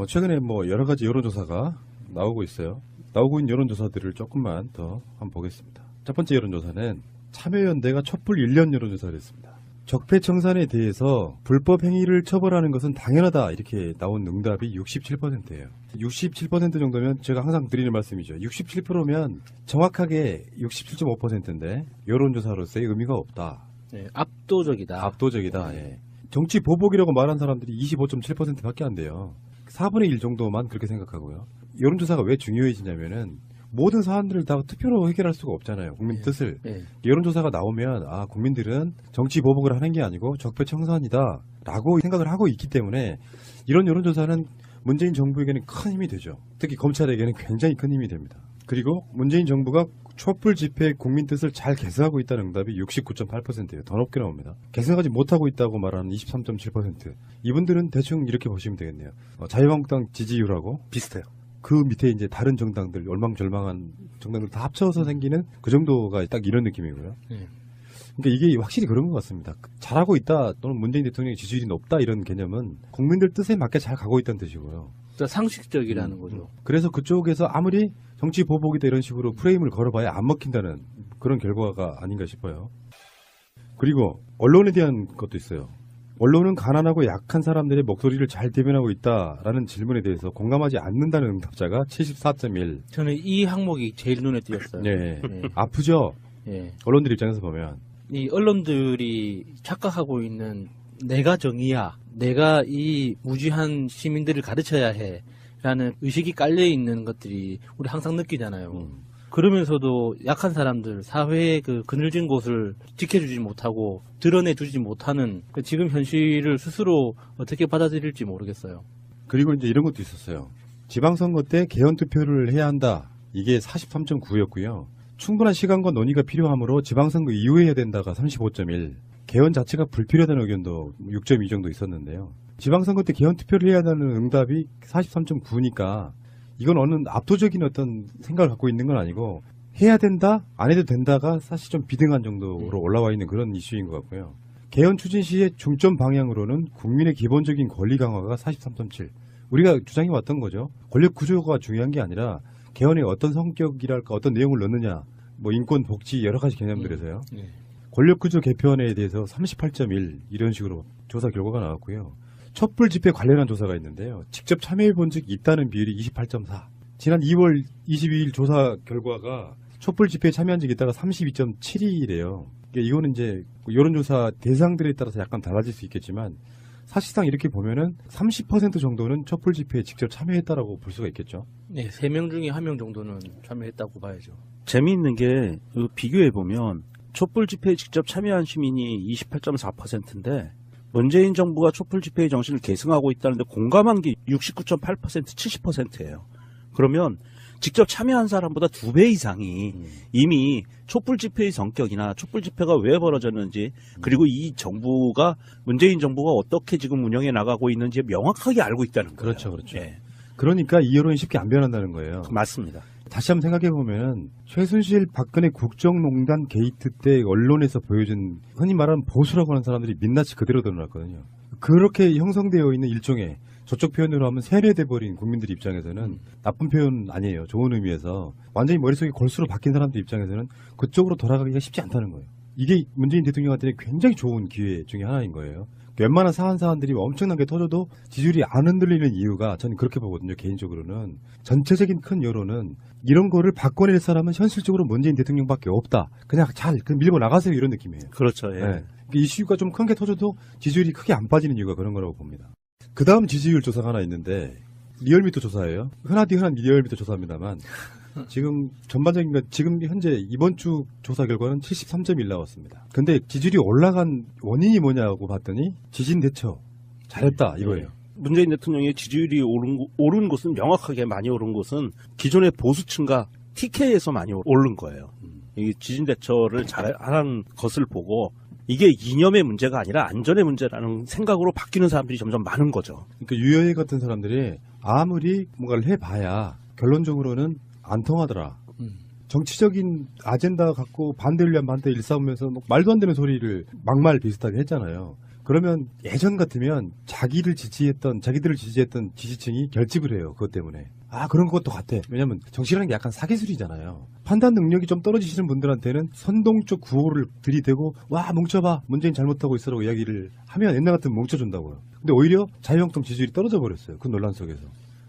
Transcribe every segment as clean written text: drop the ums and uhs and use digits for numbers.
최근에 뭐 여러 가지 여론조사가 나오고 있어요. 나오고 있는 여론조사들을 조금만 더 한번 보겠습니다. 첫 번째 여론조사는 참여연대가 촛불 1년 여론조사를 했습니다. 적폐청산에 대해서 불법 행위를 처벌하는 것은 당연하다 이렇게 나온 응답이 67%예요. 67% 정도면 제가 항상 드리는 말씀이죠. 67%면 정확하게 67.5%인데 여론조사로서의 의미가 없다. 네, 압도적이다. 압도적이다. 예. 정치 보복이라고 말한 사람들이 25.7%밖에 안 돼요. 4분의 1 정도만 그렇게 생각하고요. 여론조사가 왜 중요해지냐면은 모든 사안들을 다 투표로 해결할 수가 없잖아요. 국민 뜻을. 여론조사가 나오면 국민들은 정치 보복을 하는 게 아니고 적폐청산이다 라고 생각을 하고 있기 때문에 이런 여론조사는 문재인 정부에게는 큰 힘이 되죠. 특히 검찰에게는 굉장히 큰 힘이 됩니다. 그리고 문재인 정부가 촛불 집회 국민 뜻을 잘 계승하고 있다는 응답이 69.8%예요. 더 높게 나옵니다. 계승하지 못하고 있다고 말하는 23.7%. 이분들은 대충 이렇게 보시면 되겠네요. 자유한국당 지지율하고 비슷해요. 그 밑에 이제 다른 정당들, 얼망절망한 정당들 다 합쳐서 생기는 그 정도가 딱 이런 느낌이고요. 그러니까 이게 확실히 그런 것 같습니다. 잘하고 있다 또는 문재인 대통령의 지지율이 높다 이런 개념은 국민들 뜻에 맞게 잘 가고 있다는 뜻이고요. 상식적이라는 거죠. 그래서 그쪽에서 아무리 정치 보복이다 이런 식으로 프레임을 걸어봐야 안 먹힌다는 그런 결과가 아닌가 싶어요. 그리고 언론에 대한 것도 있어요. 언론은 가난하고 약한 사람들의 목소리를 잘 대변하고 있다라는 질문에 대해서 공감하지 않는다는 응답자가 74.1. 저는 이 항목이 제일 눈에 띄었어요. 네. 아프죠? 언론들 입장에서 보면. 이 언론들이 착각하고 있는 내가 정의야, 내가 이 무지한 시민들을 가르쳐야 해 라는 의식이 깔려있는 것들이 우리 항상 느끼잖아요. 그러면서도 약한 사람들, 사회의 그 그늘진 곳을 지켜주지 못하고 드러내주지 못하는 지금 현실을 스스로 어떻게 받아들일지 모르겠어요. 그리고 이제 이런 것도 있었어요. 지방선거 때 개헌투표를 해야 한다. 이게 43.9였고요. 충분한 시간과 논의가 필요하므로 지방선거 이후에 해야 된다가 35.1. 개헌 자체가 불필요하다는 의견도 6.2 정도 있었는데요. 지방선거 때 개헌투표를 해야 한다는 응답이 43.9니까 이건 어느 압도적인 어떤 생각을 갖고 있는 건 아니고 해야 된다, 안 해도 된다가 사실 좀 비등한 정도로 올라와 있는 그런 이슈인 것 같고요. 개헌 추진 시의 중점 방향으로는 국민의 기본적인 권리 강화가 43.7. 우리가 주장해 왔던 거죠. 권력 구조가 중요한 게 아니라 개헌에 어떤 성격이랄까 어떤 내용을 넣느냐, 뭐 인권, 복지 여러 가지 개념들에서요. 권력 구조 개편에 대해서 38.1 이런 식으로 조사 결과가 나왔고요. 촛불 집회 관련한 조사가 있는데요. 직접 참여해 본 적이 있다는 비율이 28.4. 지난 2월 22일 조사 결과가 촛불 집회에 참여한 적이 있다가 32.7이래요. 그러니까 이거는 이제 여론조사 대상들에 따라서 약간 달라질 수 있겠지만 사실상 이렇게 보면은 30% 정도는 촛불 집회에 직접 참여했다라고 볼 수가 있겠죠. 네, 3명 중에 1명 정도는 참여했다고 봐야죠. 재미있는 게 비교해보면 촛불 집회에 직접 참여한 시민이 28.4%인데 문재인 정부가 촛불 집회의 정신을 계승하고 있다는데 공감한 게 69.8%, 70%예요. 그러면 직접 참여한 사람보다 2배 이상이 이미 촛불 집회의 성격이나 촛불 집회가 왜 벌어졌는지 그리고 이 정부가 문재인 정부가 어떻게 지금 운영해 나가고 있는지 명확하게 알고 있다는 거예요. 그렇죠, 그렇죠. 그러니까 이 여론이 쉽게 안 변한다는 거예요. 맞습니다. 다시 한번 생각해 보면 최순실 박근혜 국정농단 게이트 때 언론에서 보여준 흔히 말하는 보수라고 하는 사람들이 민낯이 그대로 드러났거든요. 그렇게 형성되어 있는 일종의 저쪽 표현으로 하면 세뇌돼 버린 국민들 입장에서는 나쁜 표현 아니에요. 좋은 의미에서 완전히 머릿속이 골수로 바뀐 사람들 입장에서는 그쪽으로 돌아가기가 쉽지 않다는 거예요. 이게 문재인 대통령한테는 굉장히 좋은 기회 중에 하나인 거예요. 웬만한 사안들이 엄청나게 터져도 지지율이 안 흔들리는 이유가 저는 그렇게 보거든요. 개인적으로는 전체적인 큰 여론은 이런 거를 바꿔낼 사람은 현실적으로 문재인 대통령밖에 없다. 그냥 잘 밀고 나가세요 이런 느낌이에요. 그렇죠. 이슈가 좀 큰 게 터져도 지지율이 크게 안 빠지는 이유가 그런 거라고 봅니다. 그 다음 지지율 조사가 하나 있는데 리얼미터 조사예요. 흔한 리얼미터 조사입니다만 지금 전반적인 건 지금 현재 이번 주 조사 결과는 73.1 나왔습니다. 근데 지지율이 올라간 원인이 뭐냐고 봤더니 지진 대처 잘했다 이거예요. 문재인 대통령의 지지율이 오른 곳은 명확하게 많이 오른 곳은 기존의 보수층과 TK에서 많이 오른 거예요. 이 지진 대처를 잘하는 것을 보고 이게 이념의 문제가 아니라 안전의 문제라는 생각으로 바뀌는 사람들이 점점 많은 거죠. 그러니까 유여해 같은 사람들이 아무리 뭔가를 해봐야 결론적으로는 안 통하더라. 정치적인 아젠다 갖고 반대를 위한 반대 일삼으면서 말도 안 되는 소리를 막말 비슷하게 했잖아요. 그러면 예전 같으면 자기들을 지지했던 지지층이 결집을 해요. 그것 때문에. 아, 그런 것도 같아. 왜냐면 정치라는 게 약간 사기술이잖아요. 판단 능력이 좀 떨어지시는 분들한테는 선동적 구호를 들이대고 와 뭉쳐봐 문재인 잘못하고 있으라고 이야기를 하면 옛날 같으면 뭉쳐준다고요. 근데 오히려 자유한국당 지지율이 떨어져 버렸어요. 그 논란 속에서.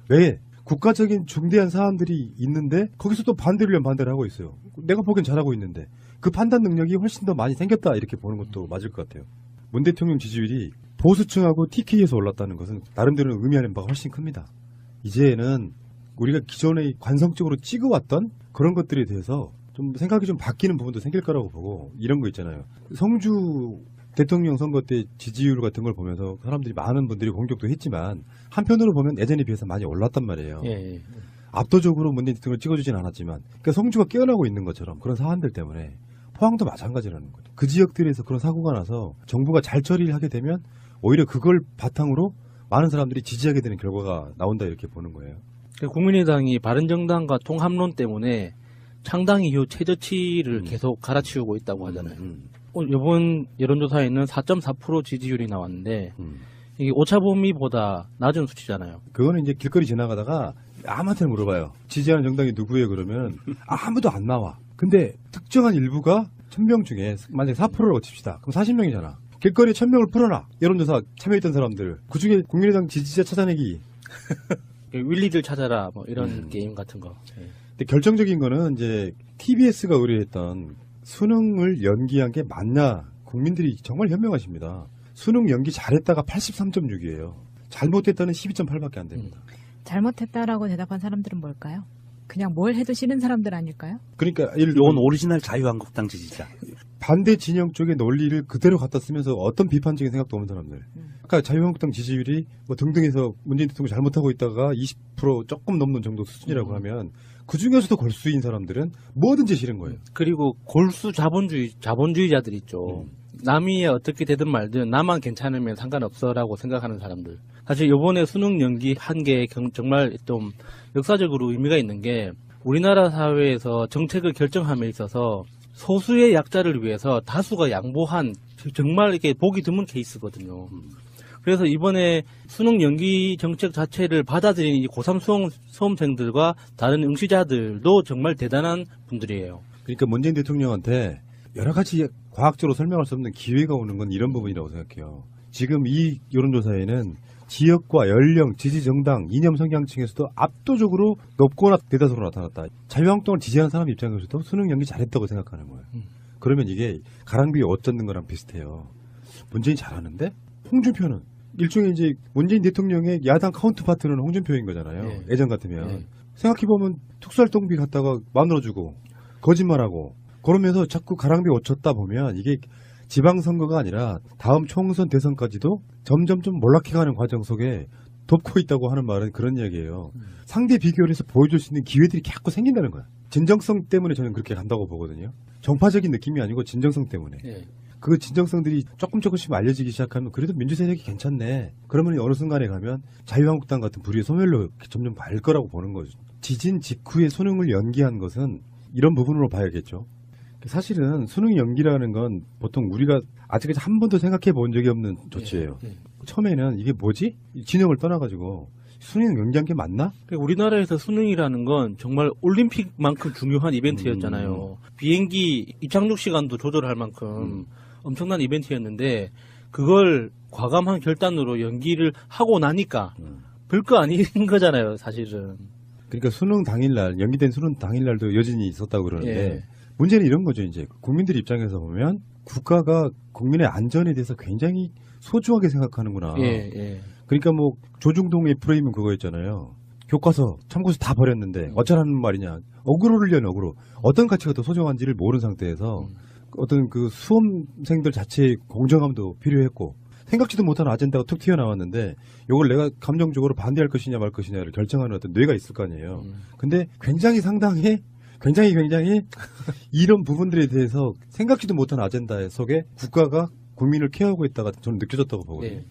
왜? 국가적인 중대한 사안들이 있는데 거기서 또 반대를 위한 반대를 하고 있어요. 내가 보기엔 잘하고 있는데 그 판단 능력이 훨씬 더 많이 생겼다 이렇게 보는 것도 맞을 것 같아요. 문 대통령 지지율이 보수층하고 TK에서 올랐다는 것은 나름대로 의미하는 바가 훨씬 큽니다. 이제는 우리가 기존에 관성적으로 찍어왔던 그런 것들에 대해서 좀 생각이 좀 바뀌는 부분도 생길 거라고 보고 이런 거 있잖아요. 성주 대통령 선거 때 지지율 같은 걸 보면서 사람들이 많은 분들이 공격도 했지만 한편으로 보면 예전에 비해서 많이 올랐단 말이에요. 예. 압도적으로 문재인 대통령을 찍어주진 않았지만 그러니까 성주가 깨어나고 있는 것처럼 그런 사안들 때문에 포항도 마찬가지라는 거죠. 그 지역들에서 그런 사고가 나서 정부가 잘 처리를 하게 되면 오히려 그걸 바탕으로 많은 사람들이 지지하게 되는 결과가 나온다 이렇게 보는 거예요. 국민의당이 바른정당과 통합론 때문에 창당 이후 최저치를 계속 갈아치우고 있다고 하잖아요. 이번 여론조사에는 4.4% 지지율이 나왔는데 이게 오차범위보다 낮은 수치잖아요. 그거는 이제 길거리 지나가다가 아무한테 물어봐요. 지지하는 정당이 누구예요? 그러면 아무도 안 나와. 근데 특정한 일부가 1000명 중에 만약에 4%라고 칩시다. 그럼 40명이잖아. 길거리에 1000명을 풀어라. 여론조사 참여했던 사람들. 그중에 국민의당 지지자 찾아내기. 윌리들 찾아라 뭐 이런 게임 같은 거. 예. 근데 결정적인 거는 이제 TBS가 의뢰했던 수능을 연기한 게 맞냐. 국민들이 정말 현명하십니다. 수능 연기 잘했다가 83.6이에요. 잘못했다는 12.8밖에 안 됩니다. 잘못했다라고 대답한 사람들은 뭘까요? 그냥 뭘 해도 싫은 사람들 아닐까요? 그러니까 이건 오리지널 자유한국당 지지자. 반대 진영 쪽의 논리를 그대로 갖다 쓰면서 어떤 비판적인 생각도 없는 사람들. 아까 자유한국당 지지율이 뭐 등등해서 문재인 대통령이 잘못하고 있다가 20% 조금 넘는 정도 수준이라고 하면 그 중에서도 골수인 사람들은 뭐든지 싫은 거예요. 그리고 골수 자본주의자들 있죠. 남이 어떻게 되든 말든 나만 괜찮으면 상관없어라고 생각하는 사람들. 사실 이번에 수능 연기한 게 정말 좀 역사적으로 의미가 있는 게 우리나라 사회에서 정책을 결정함에 있어서 소수의 약자를 위해서 다수가 양보한 정말 이렇게 보기 드문 케이스거든요. 그래서 이번에 수능 연기 정책 자체를 받아들인 이 고3 수험생들과 다른 응시자들도 정말 대단한 분들이에요. 그러니까 문재인 대통령한테 여러 가지 과학적으로 설명할 수 없는 기회가 오는 건 이런 부분이라고 생각해요. 지금 이 여론조사에는 지역과 연령, 지지 정당, 이념 성향층에서도 압도적으로 높거나 대다수로 나타났다. 자유한국당을 지지하는 사람 입장에서도 수능 연기 잘했다고 생각하는 거예요. 그러면 이게 가랑비에 옷 젖는 거랑 비슷해요. 문재인 잘하는데 홍준표는 일종의 이제 문재인 대통령의 야당 카운트파트는 홍준표인 거잖아요. 네. 예전 같으면. 네. 생각해보면 특수활동비 갖다가 만들어주고 거짓말하고 그러면서 자꾸 가랑비에 옷 젖다 보면 이게 지방선거가 아니라 다음 총선 대선까지도 점점 좀 몰락해가는 과정 속에 돕고 있다고 하는 말은 그런 이야기예요. 상대 비교를 해서 보여줄 수 있는 기회들이 자꾸 생긴다는 거야. 진정성 때문에 저는 그렇게 간다고 보거든요. 정파적인 느낌이 아니고 진정성 때문에. 예. 그 진정성들이 조금씩 알려지기 시작하면 그래도 민주세력이 괜찮네. 그러면 어느 순간에 가면 자유한국당 같은 불의의 소멸로 점점 갈 거라고 보는 거죠. 지진 직후에 수능을 연기한 것은 이런 부분으로 봐야겠죠. 사실은 수능 연기라는 건 보통 우리가 아직까지 한 번도 생각해 본 적이 없는 조치예요. 예. 처음에는 이게 뭐지? 진영을 떠나가지고 수능 연기한 게 맞나? 우리나라에서 수능이라는 건 정말 올림픽만큼 중요한 이벤트였잖아요. 비행기 입착륙 시간도 조절할 만큼 엄청난 이벤트였는데 그걸 과감한 결단으로 연기를 하고 나니까 별거 아닌 거잖아요, 사실은. 그러니까 수능 당일날, 연기된 수능 당일날도 여진이 있었다고 그러는데 예. 문제는 이런 거죠. 이제 국민들 입장에서 보면 국가가 국민의 안전에 대해서 굉장히 소중하게 생각하는구나. 예. 그러니까 뭐 조중동의 프레임은 그거였잖아요. 교과서, 참고서 다 버렸는데 어쩌라는 말이냐. 어그로를 어그로. 어떤 가치가 더 소중한지를 모르는 상태에서 어떤 그 수험생들 자체의 공정함도 필요했고 생각지도 못한 아젠다가 툭 튀어나왔는데 이걸 내가 감정적으로 반대할 것이냐 말 것이냐를 결정하는 어떤 뇌가 있을 거 아니에요. 근데 굉장히 굉장히 이런 부분들에 대해서 생각지도 못한 아젠다 속에 국가가 국민을 케어하고 있다가 저는 느껴졌다고 보거든요. 예.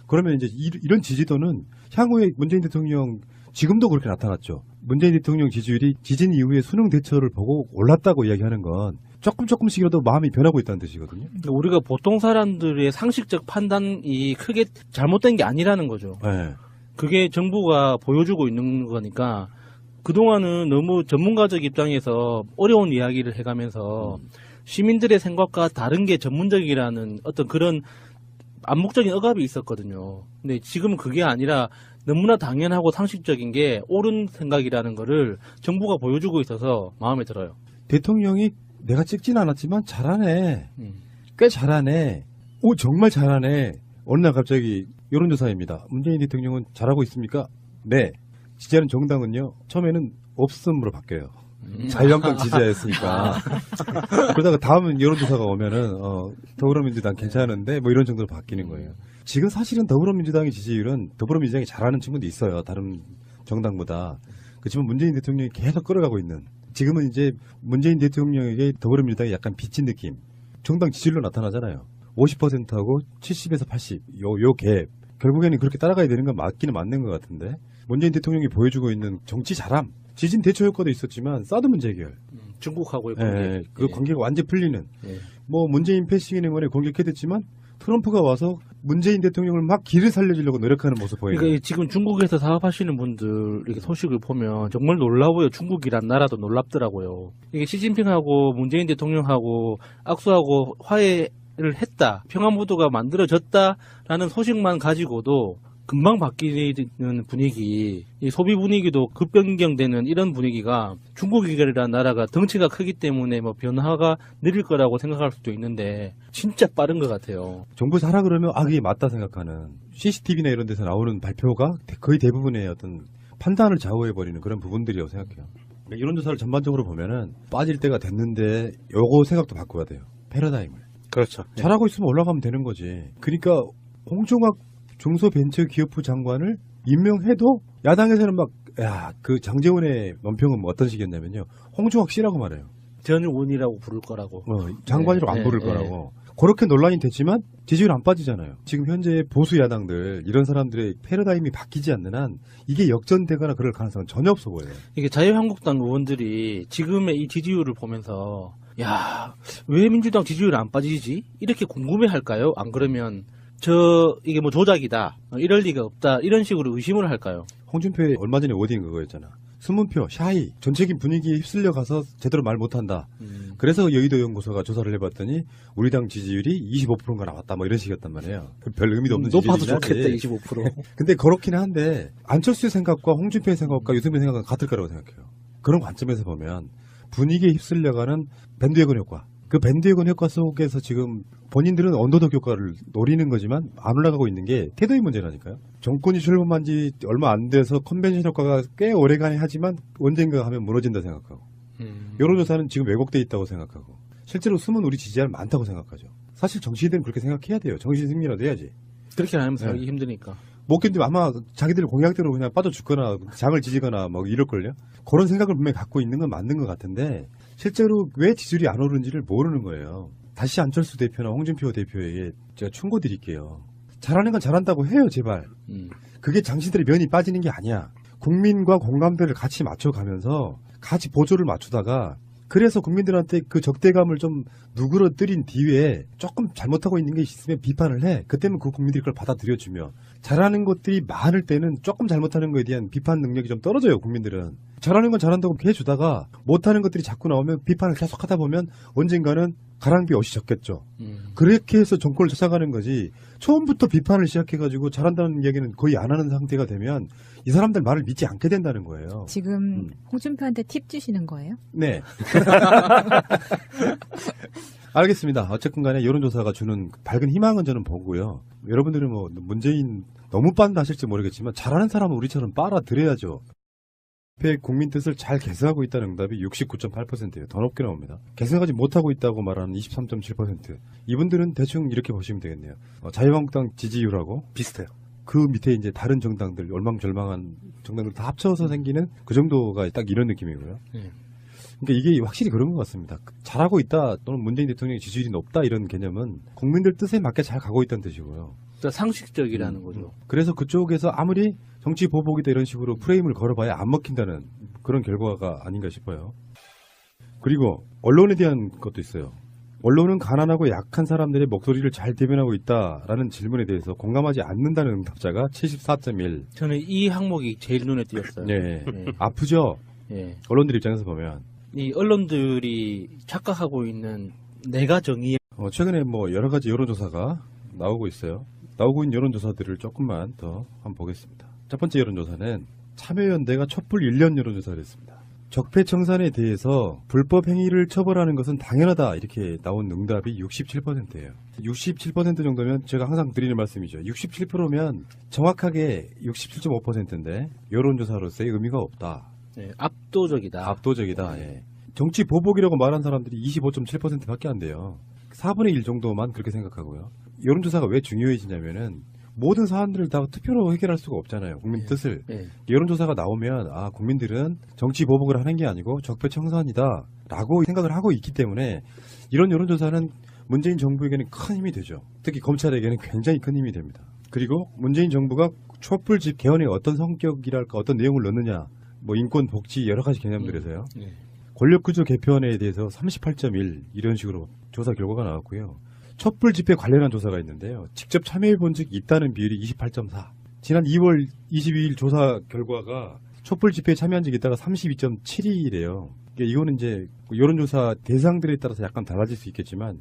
그러면 이제 이런 지지도는 향후에 문재인 대통령 지금도 그렇게 나타났죠. 문재인 대통령 지지율이 지진 이후에 수능 대처를 보고 올랐다고 이야기하는 건 조금씩이라도 마음이 변하고 있다는 뜻이거든요. 우리가 보통 사람들의 상식적 판단이 크게 잘못된 게 아니라는 거죠. 네. 그게 정부가 보여주고 있는 거니까 그동안은 너무 전문가적 입장에서 어려운 이야기를 해가면서 시민들의 생각과 다른 게 전문적이라는 어떤 그런 암묵적인 억압이 있었거든요. 근데 지금은 그게 아니라 너무나 당연하고 상식적인 게 옳은 생각이라는 거를 정부가 보여주고 있어서 마음에 들어요. 대통령이 내가 찍진 않았지만 잘하네. 꽤 잘하네. 오, 정말 잘하네. 어느 날 갑자기 여론조사입니다. 문재인 대통령은 잘하고 있습니까? 네. 지지하는 정당은요, 처음에는 없음으로 바뀌어요. 자유한국당 지지자였으니까. 그러다가 다음 여론조사가 오면은, 더불어민주당 괜찮은데, 뭐 이런 정도로 바뀌는 거예요. 지금 사실은 더불어민주당의 지지율은 더불어민주당이 잘하는 친구도 있어요. 다른 정당보다. 그렇지만 문재인 대통령이 계속 끌어가고 있는. 지금은 이제 문재인 대통령에게 더불어민주당이 약간 비친 느낌. 정당 지지율로 나타나잖아요. 50%하고 70에서 80. 요 갭. 결국에는 그렇게 따라가야 되는 건 맞기는 맞는 것 같은데. 문재인 대통령이 보여주고 있는 정치 잘함. 지진 대처 효과도 있었지만 사드 문제 해결. 중국하고의 예, 그 예. 관계가 완전 풀리는. 예. 뭐 문재인 패싱에 이번에 공격해댔지만 트럼프가 와서 문재인 대통령을 막 길을 살려주려고 노력하는 모습 보여요. 그러니까 지금 중국에서 사업하시는 분들 이렇게 소식을 보면 정말 놀라워요. 중국이란 나라도 놀랍더라고요. 이게 시진핑하고 문재인 대통령하고 악수하고 화해를 했다. 평화무드가 만들어졌다라는 소식만 가지고도 금방 바뀌는 분위기, 이 소비 분위기도 급변경되는 이런 분위기가 중국이라는 나라가 덩치가 크기 때문에 뭐 변화가 느릴 거라고 생각할 수도 있는데 진짜 빠른 것 같아요. 정부 사라 그러면 그게 맞다 생각하는 CCTV나 이런 데서 나오는 발표가 거의 대부분의 어떤 판단을 좌우해버리는 그런 부분들이라고 생각해요. 그러니까 여론조사를 전반적으로 보면은 빠질 때가 됐는데 요거 생각도 바꿔야 돼요. 패러다임을. 그렇죠. 잘하고 있으면 올라가면 되는 거지. 그러니까 홍종학 중소벤처기업부 장관을 임명해도 야당에서는 막, 야, 그 장제원의 논평은 뭐 어떤 식이었냐면요. 홍종학 씨라고 말해요. 전 의원이라고 부를 거라고. 장관이라고 안 부를 거라고. 그렇게 논란이 됐지만 지지율 안 빠지잖아요. 지금 현재 보수 야당들 이런 사람들의 패러다임이 바뀌지 않는 한 이게 역전되거나 그럴 가능성은 전혀 없어 보여요. 이게 자유한국당 의원들이 지금의 이 지지율을 보면서 야, 왜 민주당 지지율이 안 빠지지? 이렇게 궁금해할까요? 안 그러면 이게 뭐 조작이다. 이럴 리가 없다. 이런 식으로 의심을 할까요? 홍준표의 얼마 전에 워딩 그거였잖아. 숨문표, 샤이, 전체적인 분위기에 휩쓸려 가서 제대로 말 못한다. 그래서 여의도 연구소가 조사를 해봤더니 우리 당 지지율이 25%인가 나왔다. 뭐 이런 식이었단 말이에요. 별 의미도 없는 높아도 지지율이긴 좋겠다. 하지. 25%. 근데 그렇긴 한데 안철수의 생각과 홍준표의 생각과 유승민의 생각은 같을 거라고 생각해요. 그런 관점에서 보면 분위기에 휩쓸려가는 밴드웨건 효과. 그 밴드웨건 효과 속에서 지금 본인들은 언더독 효과를 노리는 거지만 안 올라가고 있는 게 태도의 문제라니까요. 정권이 출범한 지 얼마 안 돼서 컨벤션 효과가 꽤 오래간에 하지만 언젠가 하면 무너진다 생각하고 여론조사는 지금 왜곡돼 있다고 생각하고 실제로 숨은 우리 지지자는 많다고 생각하죠. 사실 정치인들은 그렇게 생각해야 돼요. 정신 승리라도 해야지. 그렇게 안 하면 살기 힘드니까. 못 견디면 아마 자기들 공약대로 그냥 빠져 죽거나 장을 지지거나 뭐 이럴걸요. 그런 생각을 분명히 갖고 있는 건 맞는 것 같은데 실제로 왜 지지율이 안 오르는지를 모르는 거예요. 다시 안철수 대표나 홍준표 대표에게 제가 충고 드릴게요. 잘하는 건 잘한다고 해요, 제발. 그게 당신들의 면이 빠지는 게 아니야. 국민과 공감대를 같이 맞춰가면서 같이 보조를 맞추다가 그래서 국민들한테 그 적대감을 좀 누그러뜨린 뒤에 조금 잘못하고 있는 게 있으면 비판을 해. 그때는 그 국민들이 그걸 받아들여주며 잘하는 것들이 많을 때는 조금 잘못하는 거에 대한 비판 능력이 좀 떨어져요, 국민들은. 잘하는 건 잘한다고 해주다가 못하는 것들이 자꾸 나오면 비판을 계속 하다 보면 언젠가는 가랑비 옷이 졌겠죠. 그렇게 해서 정권을 찾아가는 거지 처음부터 비판을 시작해가지고 잘한다는 이야기는 거의 안 하는 상태가 되면 이 사람들 말을 믿지 않게 된다는 거예요. 지금 홍준표한테 팁 주시는 거예요? 네. 알겠습니다. 어쨌든 간에 여론조사가 주는 밝은 희망은 저는 보고요. 여러분들은 뭐 문재인 너무 빤다 하실지 모르겠지만 잘하는 사람은 우리처럼 빨아들여야죠. 국민 뜻을 잘 계승하고 있다는 응답이 69.8%예요. 더 높게 나옵니다. 계승하지 못하고 있다고 말하는 23.7%. 이분들은 대충 이렇게 보시면 되겠네요. 자유한국당 지지율하고 비슷해요. 그 밑에 이제 다른 정당들, 얼망절망한 정당들 다 합쳐서 생기는 그 정도가 딱 이런 느낌이고요. 그러니까 이게 확실히 그런 것 같습니다. 잘하고 있다 또는 문재인 대통령의 지지율이 높다 이런 개념은 국민들 뜻에 맞게 잘 가고 있다는 뜻이고요. 그러니까 상식적이라는 거죠. 그래서 그쪽에서 아무리 정치 보복이다 이런 식으로 프레임을 걸어봐야 안 먹힌다는 그런 결과가 아닌가 싶어요. 그리고 언론에 대한 것도 있어요. 언론은 가난하고 약한 사람들의 목소리를 잘 대변하고 있다라는 질문에 대해서 공감하지 않는다는 응답자가 74.1. 저는 이 항목이 제일 눈에 띄었어요. 네. 예. 아프죠? 예. 언론들 입장에서 보면. 이 언론들이 착각하고 있는 내가 정의 최근에 뭐 여러 가지 여론조사가 나오고 있어요. 나오고 있는 여론조사들을 조금만 더 한번 보겠습니다. 첫 번째 여론조사는 참여연대가 촛불 1년 여론조사를 했습니다. 적폐청산에 대해서 불법 행위를 처벌하는 것은 당연하다 이렇게 나온 응답이 67%예요. 67% 정도면 제가 항상 드리는 말씀이죠. 67%면 정확하게 67.5%인데 여론조사로서의 의미가 없다. 예, 압도적이다. 압도적이다. 예. 정치 보복이라고 말한 사람들이 25.7%밖에 안 돼요. 4분의 1 정도만 그렇게 생각하고요. 여론조사가 왜 중요해지냐면은 모든 사안들을 다 투표로 해결할 수가 없잖아요. 국민 뜻을. 예. 여론조사가 나오면 국민들은 정치 보복을 하는 게 아니고 적폐청산이다 라고 생각을 하고 있기 때문에 이런 여론조사는 문재인 정부에게는 큰 힘이 되죠. 특히 검찰에게는 굉장히 큰 힘이 됩니다. 그리고 문재인 정부가 촛불집 개헌에 어떤 성격이랄까 어떤 내용을 넣느냐 뭐 인권 복지 여러 가지 개념들에서요. 예. 권력구조 개편에 대해서 38.1 이런 식으로 조사 결과가 나왔고요. 촛불 집회 관련한 조사가 있는데요. 직접 참여해 본 적이 있다는 비율이 28.4. 지난 2월 22일 조사 결과가 촛불 집회에 참여한 적이 있다가 32.7이래요. 이거는 이제 여론조사 대상들에 따라서 약간 달라질 수 있겠지만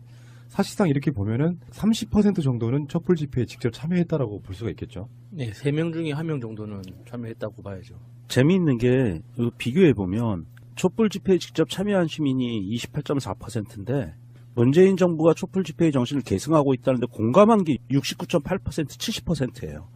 사실상 이렇게 보면은 30% 정도는 촛불 집회에 직접 참여했다라고 볼 수가 있겠죠. 네, 3명 중에 1명 정도는 참여했다고 봐야죠. 재미있는 게 비교해 보면 촛불 집회에 직접 참여한 시민이 28.4%인데 문재인 정부가 촛불 집회의 정신을 계승하고 있다는데 공감한 게 69.8% 70%예요.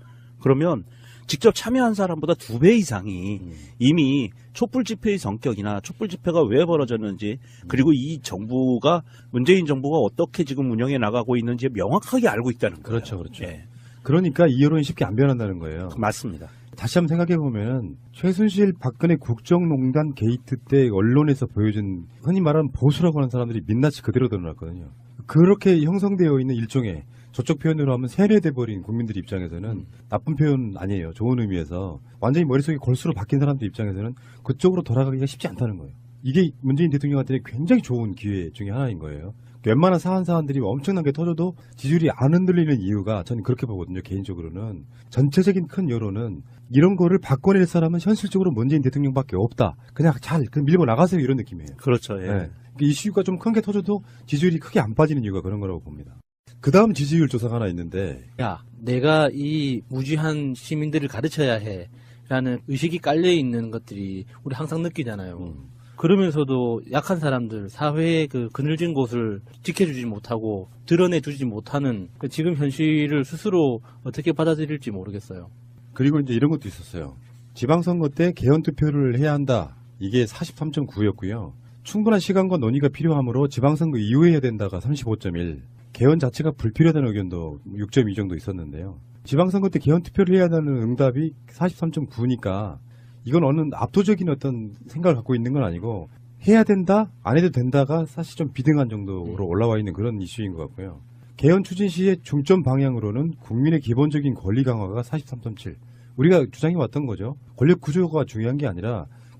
그러면 직접 참여한 사람보다 2배 이상이 이미 촛불 집회의 성격이나 촛불 집회가 왜 벌어졌는지 그리고 이 정부가 문재인 정부가 어떻게 지금 운영해 나가고 있는지 명확하게 알고 있다는 거예요. 그렇죠, 그렇죠. 예, 그러니까 이 여론이 쉽게 안 변한다는 거예요. 맞습니다. 다시 한번 생각해 보면 최순실 박근혜 국정농단 게이트 때 언론에서 보여준 흔히 말하는 보수라고 하는 사람들이 민낯이 그대로 드러났거든요. 그렇게 형성되어 있는 일종의 저쪽 표현으로 하면 세뇌돼 버린 국민들 입장에서는 나쁜 표현 아니에요. 좋은 의미에서 완전히 머릿속에 골수로 박힌 사람들 입장에서는 그쪽으로 돌아가기가 쉽지 않다는 거예요. 이게 문재인 대통령한테는 굉장히 좋은 기회 중에 하나인 거예요. 웬만한 사안들이 엄청나게 터져도 지지율이 안 흔들리는 이유가 저는 그렇게 보거든요. 개인적으로는 전체적인 큰 여론은 이런 거를 바꿔낼 사람은 현실적으로 문재인 대통령밖에 없다. 그냥 잘 밀고 나가세요 이런 느낌이에요. 그렇죠. 예. 네. 이슈가 좀 큰 게 터져도 지지율이 크게 안 빠지는 이유가 그런 거라고 봅니다. 그 다음 지지율 조사가 하나 있는데 야, 내가 이 무지한 시민들을 가르쳐야 해 라는 의식이 깔려 있는 것들이 우리 항상 느끼잖아요. 그러면서도 약한 사람들, 사회의 그 그늘진 곳을 지켜주지 못하고 드러내주지 못하는 그 지금 현실을 스스로 어떻게 받아들일지 모르겠어요. 그리고 이제 이런 것도 있었어요. 지방선거 때 개헌 투표를 해야 한다. 이게 43.9였고요. 충분한 시간과 논의가 필요하므로 지방선거 이후에 해야 된다가 35.1. 개헌 자체가 불필요하다는 의견도 6.2 정도 있었는데요. 지방선거 때 개헌 투표를 해야 한다는 응답이 43.9니까 이건 어느 압도적인 어떤 생각을 갖고 있는 건 아니고 해야 된다, 안 해도 된다가 사실 좀 비등한 정도로 올라와 있는 그런 이슈인 것 같고요. 개헌 추진 시의 중점 방향으로는 국민의 기본적인 권리 강화가 43.7. 우리가 주장해 왔던 거죠. 권력 구조가 중요한 게 아니라